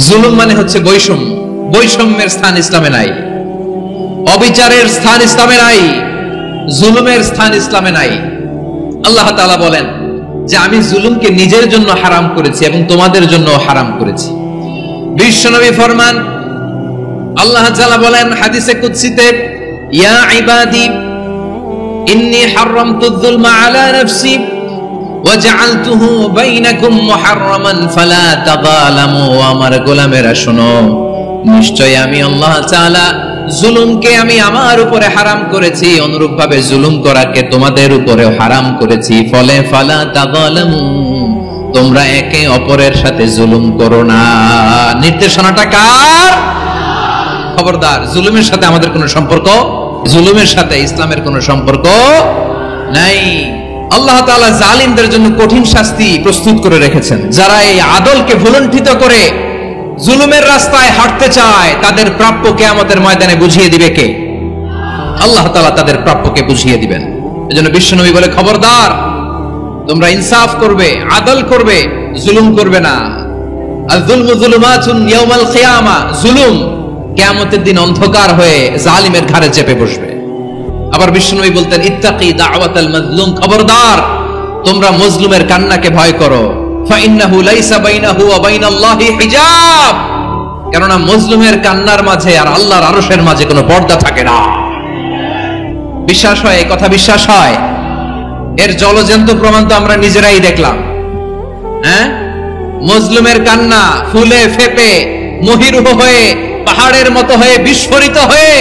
জুলুম মানে হচ্ছে বৈষম্য। বৈষম্যের স্থান ইসলামে নাই, অবিচারের স্থান ইসলামে নাই, জুলুমের স্থান ইসলামে নাই। আল্লাহ তাআলা বলেন যে আমি জুলুমকে নিজের জন্য হারাম করেছি এবং তোমাদের জন্য হারাম করেছি। বিশ্বনবী ফরমান, আল্লাহ তাআলা বলেন হাদিসে কুদসিতে, ইয়া ইবাদি ইন্নী হারামতু যুলমা আলা নাফসি ওয়া জাআলতুহু বাইনাকুম মুহাররামান ফালা তাযালামু। আমার গোলামেরা শোনো, নিশ্চয় আমি আল্লাহ তাআলা জুলুমকে আমি আমার উপরে হারাম করেছি, অনুরূপভাবে জুলুম করাকে তোমাদের উপরেও হারাম করেছি। ফলে ফালা তাযালামু, তোমরা একে অপরের সাথে জুলুম করো না। নির্দেশনাটা কার? খবরদার, জুলুমের সাথে আমাদের কোনো সম্পর্ক, জুলুমের সাথে ইসলামের কোনো সম্পর্ক নাই। আল্লাহ তাআলা জালিমদের জন্য কঠিন শাস্তি প্রস্তুত করে রেখেছেন। যারা এই আদলকে ভুলুণ্ঠিত করে জুলুমের রাস্তায় হাঁটতে চায়, তাদের প্রাপ্য কিয়ামতের ময়দানে বুঝিয়ে দিবে কে? আল্লাহ তাআলা তাদের প্রাপ্যকে বুঝিয়ে দিবেন। এজন্য বিশ্বনবী বলে, খবরদার, তোমরা ইনসাফ করবে, আদল করবে, জুলুম করবে না। আয-যুলমু যুলুমাতুন ইয়াউমাল কিয়ামা, জুলুম কিয়ামতের দিন অন্ধকার হয়ে জালিমের ঘাড়ে চেপে বসবে। আবার বিশ্বনবী বলতেন, ইত্তাকি দাওয়াতাল মাজলুম, খবরদার, তোমরা মজলুমের কান্নাকে ভয় করো। ফাইন্নাহু লাইসা বাইনাহু ওয়া বাইনাল্লাহি হিজাব, কেননা মজলুমের কান্নার মাঝে আর আল্লাহর আরশের মাঝে কোনো পর্দা থাকে না। বিশ্বাস হয়? এই কথা বিশ্বাস হয়? এর জলজন্ত প্রমাণ তো আমরা নিজেরাই দেখলাম। হ্যাঁ, মজলুমের কান্না ফুলে ফেপে মহিরুহ হয়ে পাহাড়ের মতো হয়ে বিস্ফোরিত হয়ে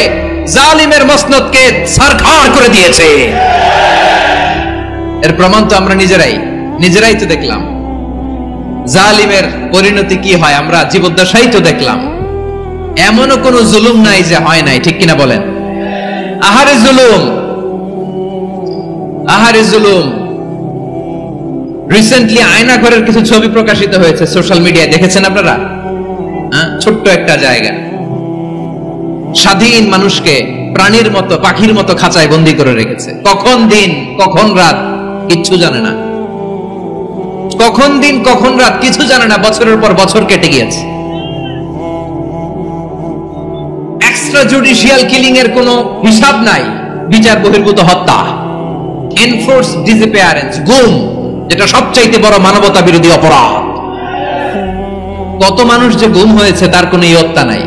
জালিমের মসনদকে ছারখাড় করে দিয়েছে। এর প্রমাণ তো আমরা নিজেরাই তো দেখলাম। জালিমের পরিণতি কি হয় আমরা জীবদ্দশাই তো দেখলাম। এমনও কোন জুলুম নাই যে হয় নাই, ঠিক কিনা বলেন? আহারে জুলুম, আহারে জুলুম। রিসেন্টলি আয়নাঘরের কিছু ছবি প্রকাশিত হয়েছে সোশ্যাল মিডিয়ায়, দেখেছেন আপনারা? ছোট্ট একটা জায়গা, স্বাধীন মানুষকে প্রাণীর মতো, পাখির মতো খাঁচায় বন্দী করে রেখেছে। কখন দিন কখন রাত কিচ্ছু জানে না, কখন দিন কখন রাত কিছু জানে না। বছরের পর বছর কেটে গিয়েছে। এক্সট্রা জুডিশিয়াল কিলিং এর কোনো হিসাব নাই। বিচার বহির্ভূত হত্যা, এনফোর্স ডিসঅ্যাপিয়ারেন্স, গুম, যেটা সবচাইতে বড় মানবতা বিরোধী অপরাধ। কত মানুষ যে গুম হয়েছে তার কোনো ইয়ত্তা নাই।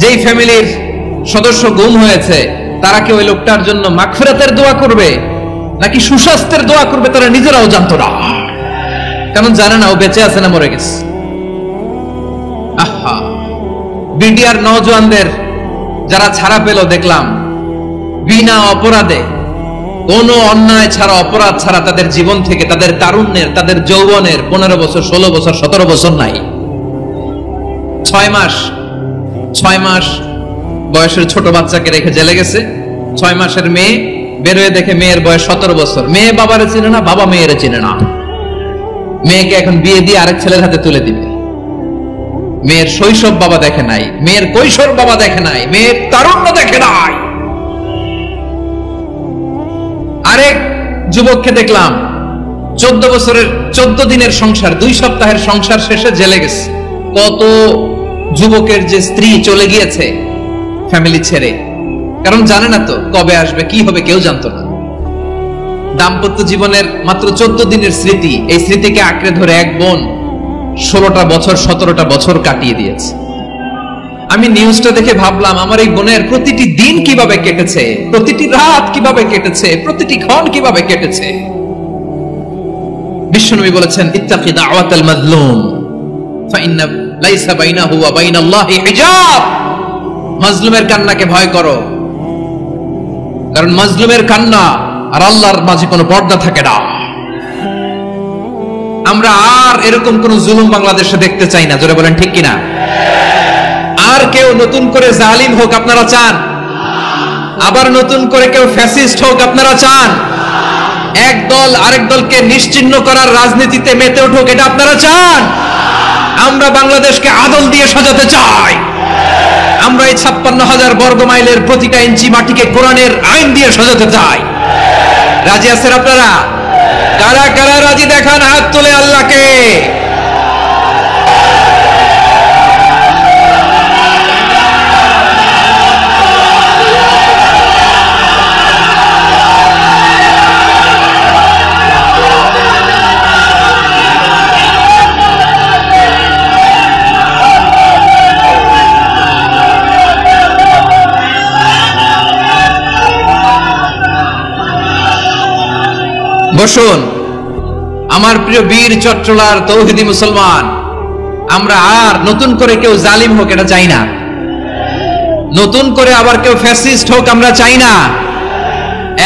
যেই ফ্যামিলির সদস্য গুম হয়েছে, তারা কি ওই লোকটার জন্য মাগফিরাতের দোয়া করবে নাকি সুস্বাস্থ্যের দোয়া করবে তারা নিজেরাও জানতো না। কারণ জানে না ও বেঁচে আছে না মরে গেছে। আহা, বিডিআর নওজোয়ানদের যারা ছাড়া পেল দেখলাম, বিনা অপরাধে, কোনো অন্যায় ছাড়া, অপরাধ ছাড়া তাদের জীবন থেকে, তাদের তারুণ্যের, তাদের যৌবনের 15 বছর 16 বছর 17 বছর নাই, 6 মাস বয়সের ছোট বাচ্চাকে রেখে জেলে গেছে। 6 মাসের মেয়ে বেরোয় দেখে মেয়ের বয়স 17 বছর। মেয়ে বাবারে চিনে না, বাবা মেয়েরে চিনে না। মেয়েকে এখন বিয়ে দিয়ে আরেক ছেলের হাতে তুলে দিবে। মেয়ের শৈশব বাবা দেখে নাই, মেয়ের কৈশোর বাবা দেখে নাই, মেয়ের তারুণ্য দেখে নাই। আরেক যুবককে দেখলাম 14 বছরের 14 দিনের সংসার, 2 সপ্তাহের সংসার শেষে জেলে গেছে। কত যুবকের যে স্ত্রী চলে গিয়েছে ফ্যামিলি ছেড়ে, কারণ জানে না তো কবে আসবে, কি হবে, কেউ জানতো না। দাম্পত্য জীবনের মাত্র 14 দিনের স্মৃতি, এই স্মৃতিকে আঁকড়ে ধরে এক বোন 16টা বছর 17টা বছর কাটিয়ে দিয়েছে। আমি নিউজটা দেখে ভাবলাম, আমার এই বোনের প্রতিটি দিন কিভাবে কেটেছে, প্রতিটি রাত কিভাবে কেটেছে, প্রতিটি ক্ষণ কিভাবে কেটেছে। বিশ্বনবী বলেছেন, ইত্তাকি দাওয়াতাল মাজলুম ফাইন্না লাইসা বাইনাহু ওয়া বাইনাল্লাহি হিজাব। মাজলুমের কান্নাকে ভয় করো, কারণ মাজলুমের কান্না আর আল্লাহর মাঝে কোনো পর্দা থাকে না। আমরা আর এরকম কোন জুলুম বাংলাদেশে দেখতে চাই না। জোরে বলেন ঠিক কিনা? আর কেউ নতুন করে জালিম হোক আপনারা চান? আবার নতুন করে কেউ ফ্যাসিস্ট হোক আপনারা চান? এক দল আরেক দলকে নিশ্চিহ্ন করার রাজনীতিতে মেতে উঠুক, এটা আপনারা চান? আমরা বাংলাদেশকে আদল দিয়ে সাজাতে চাই। আমরা এই 56,000 বর্গ মাইলের প্রতিটা ইঞ্চি মাটিকে কোরআনের আইন দিয়ে সাজাতে চাই। রাজি আছেন আপনারা? কারা কারা রাজি দেখান হাত তুলে আল্লাহকে। আসুন আমার প্রিয় বীর চট্টলার তৌহিদি মুসলমান, আমরা আর নতুন করে কেউ জালিম হোক এটা চাই না, নতুন করে আবার কেউ ফ্যাসিস্ট হোক আমরা চাই না,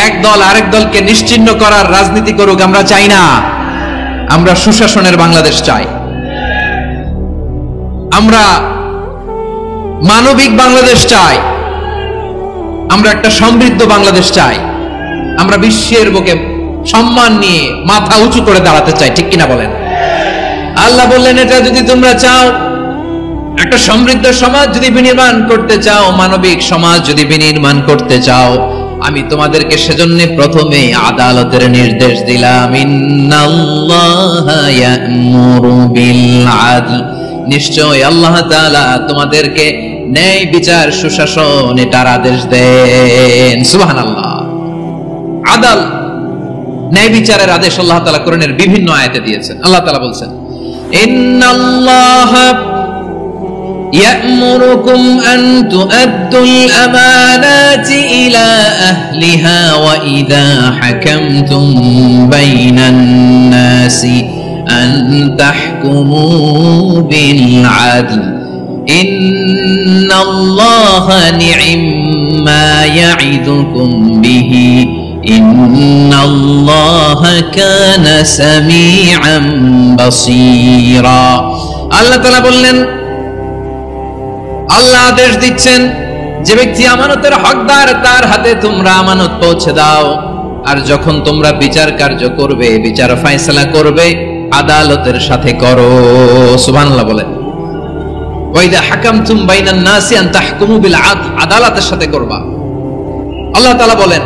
এক দল আরেক দলকে নিশ্চিহ্ন করার রাজনীতি করুক আমরা চাই না। আমরা সুশাসনের বাংলাদেশ চাই, আমরা মানবিক বাংলাদেশ চাই, আমরা একটা সমৃদ্ধ বাংলাদেশ চাই, আমরা বিশ্বের বুকে সম্মান নিয়ে মাথা উঁচু করে দাঁড়াতে চাই, ঠিক কিনা বলেন? আল্লাহ বললেন এটা যদি তোমরা চাও, একটা সমৃদ্ধ সমাজ যদি বিনির্মাণ করতে চাও, মানবিক সমাজ যদি বিনির্মাণ করতে চাও, আমি তোমাদেরকে সেজন্য প্রথমে আদালতের নির্দেশ দিলাম। ইন্নাল্লাহা ইয়া'মুরু বিল আদল, নিশ্চয় আল্লাহ তাআলা তোমাদেরকে ন্যায় বিচার সুশাসন এটার আদেশ দেন। সুবহানাল্লাহ। আদাল, ন্যায় বিচারের আদেশ আল্লাহ তাআলা কোরআনের বিভিন্ন আয়াতে দিয়েছেন। আল্লাহ তাআলা বলছেন ইন্নাল্লাহা يأمركم أن تؤدوا الأمانات إلى أهلها وإذا حكمتم بين الناس أن تحكموا بالعدل إن الله نعم ما يعظكم به إن الله كان سميعا بصيرا। الله تعالى বললেন, আল্লাহ আদেশ দিচ্ছেন যে ব্যক্তি আমানতের হকদার তার হাতে তোমরা আমানত পৌঁছে দাও, আর যখন তোমরা বিচার কার্য করবে, বিচার ফয়সালা করবে, আদালতের সাথে করো। সুবহানাল্লাহ বলেন। ওয়াইদা হাকামতুম বাইনান নাসি আন তাহকুমু বিল আদল, আদালতের সাথে করবা। আল্লাহ তাআলা বলেন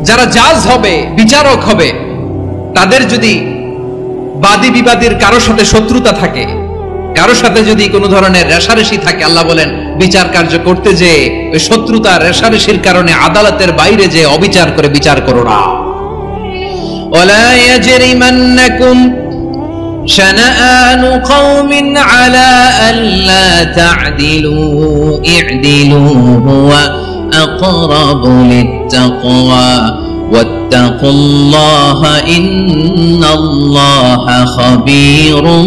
যারা জাজ হবে, বিচারক হবে, তাদের যদি বাদী বিবাদীর কারোর সাথে শত্রুতা থাকে, কারোর সাথে যদি কোনো ধরনের রেশারেশি থাকে, আল্লাহ বলেন বিচার কার্য করতে যে ওই শত্রুতা রেশারেশির কারণে আদালতের বাইরে যে অবিচার করে বিচার করো না। ওয়ালা ইয়াজরিমান্নাকুম শানাআনু কওমিন আলা আল্লা তা'দিলু ই'দিলু হুয়া আকরাবু লিত্তাকওয়া ওয়াত্তাকুল্লাহা ইন্নাল্লাহা খাবীরুম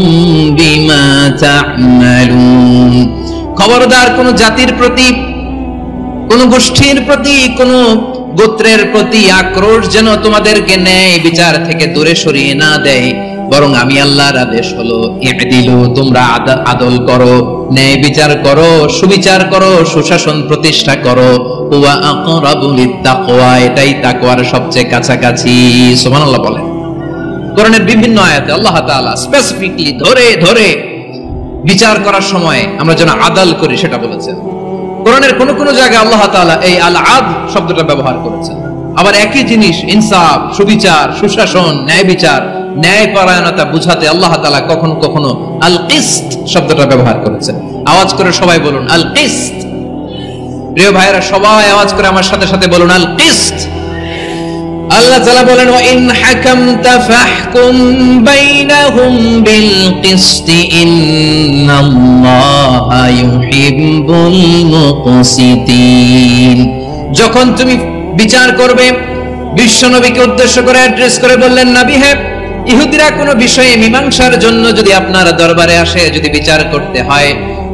বিমা তা'মালুন। খবরদার কোন জাতির প্রতি, কোন গোষ্ঠীর প্রতি, কোন গোত্রের প্রতি আক্রোশ যেন তোমাদেরকে ন্যায় বিচার থেকে দূরে সরিয়ে না দেয়, বরং আমি আল্লাহর আদেশ হলো ই'দিলু, তোমরা আদল করো, ন্যায় বিচার করো, সুবিচার করো, সুশাসন প্রতিষ্ঠা করো। ওয়া আকরাবু লিত্তাকওয়া, এটাই তাকওয়ার সবচেয়ে কাছাকাছি। সুবহানাল্লাহ বলেন। কোরআনের বিভিন্ন আয়াতে আল্লাহ তাআলা স্পেসিফিকলি ধরে ধরে বিচার করার সময় আমরা যেন আদাল করি সেটা বলেছেন। কোরআনের কোন কোন জায়গায় আল্লাহ তাআলা এই আল আদল শব্দটা ব্যবহার করেছেন। আবার একই জিনিস ইনসাফ, সুবিচার, সুশাসন, ন্যায় বিচার, ন্যায়পরায়ণতা বুঝাতে আল্লাহ তাআলা কখনো কখনো আল কিসত শব্দটা ব্যবহার করেছেন। আওয়াজ করে সবাই বলুন আল কিসত। প্রিয় ভাইরা, সবাই আওয়াজ করে আমার সাথে সাথে বলুন আল কিসত। আল্লাহ তাআলা বলেন ওয়া ইন হাকামতা ফাহকুম বাইনাহুম বিল কিসতি ইন্নাল্লাহা ইউহিব্বুল মুকসিতিন। যখন তুমি বিচার করবে, বিশ্বনবীকে উদ্দেশ্য করে অ্যাড্রেস করে বললেন, নবী হে, ইহুদিরা কোনো বিষয়ে মীমাংসার জন্য যদি আপনার দরবারে আসে, যদি বিচার করতে হয়,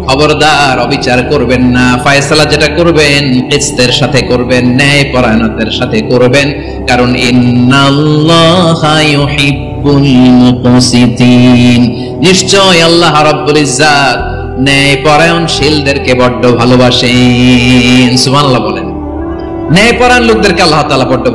খবরদার অবিচার করবেন না। ফয়সালা যেটা করবেন কিসতের সাথে করবেন, ন্যায় পরায়ণতার সাথে করবেন, কারণ ইন্নাল্লাহা ইউহিব্বুল মুকসিতিন, নিশ্চয় আল্লাহ রাব্বুল ইজ্জাত ন্যায় পরায়ণশীলদেরকে বড্ড ভালোবাসেন। সুবহানাল্লাহ বলেন। ন্যায় পরায়ণ লোকদেরকে আল্লাহ তাআলা বড্ড